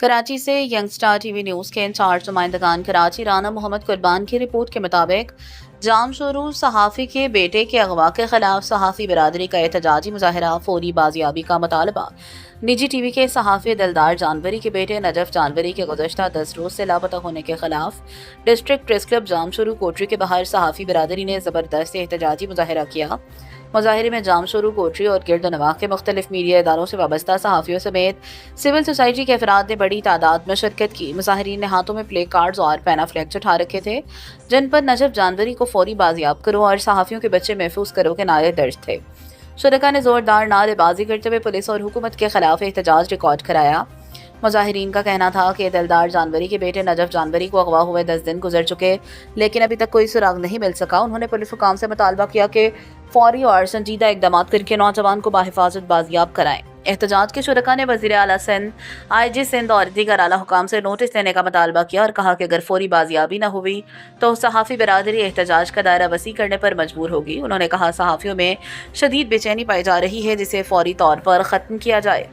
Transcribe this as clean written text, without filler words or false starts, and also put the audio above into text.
کراچی سے young star T V news کے incharge نمائندگان Karachi Rana محمد قربان کی رپورٹ کے مطابق جام شروع صحافی کے بیٹے کے اغوا کے خلاف صحافی برادری کا احتجاجی مظاہرہ، فوری بازیابی کا مطالبہ۔ نجی ٹی وی کے صحافی دلدار جانوری کے بیٹے نجف جانوری کے گزشتہ 10 روز سے لاپتہ ہونے کے خلاف ڈسٹرکٹ پریس کلب جام شروع کوٹری کے باہر صحافی برادری نے زبردست احتجاجی مظاہرہ کیا۔ مظاہرے میں جام شروع کوٹری اور گرد و نواح کے مختلف میڈیا اداروں سے وابستہ صحافیوں سمیت سول سوسائٹی کے افراد نے بڑی تعداد میں شرکت کی۔ مظاہرین نے ہاتھوں میں پلے کارڈز اور پینا فلیکس اٹھا رکھے تھے جن پر نجف جانوری کو فوری بازیاب کرو اور صحافیوں کے بچے محفوظ کرو کے نعرے درج تھے۔ شرکاء نے زوردار نعرے بازی کرتے ہوئے پولیس اور حکومت کے خلاف احتجاج ریکارڈ کرایا۔ مظاہرین کا کہنا تھا کہ دلدار جانوری کے بیٹے نجف جانوری کو اغوا ہوئے 10 دن گزر چکے لیکن ابھی تک کوئی سراغ نہیں مل سکا۔ انہوں نے پولیس حکام سے مطالبہ کیا کہ فوری اور سنجیدہ اقدامات کر کے نوجوان کو بحفاظت بازیاب کرائیں۔ احتجاج کے شرکاء نے وزیر اعلیٰ سندھ، آئی جی سندھ اور دیگر اعلیٰ حکام سے نوٹس دینے کا مطالبہ کیا اور کہا کہ اگر فوری بازیابی نہ ہوئی تو صحافی برادری احتجاج کا دائرہ وسیع کرنے پر مجبور ہوگی۔ انہوں نے کہا صحافیوں میں شدید بے چینی پائی جا رہی ہے جسے فوری طور پر ختم کیا جائے۔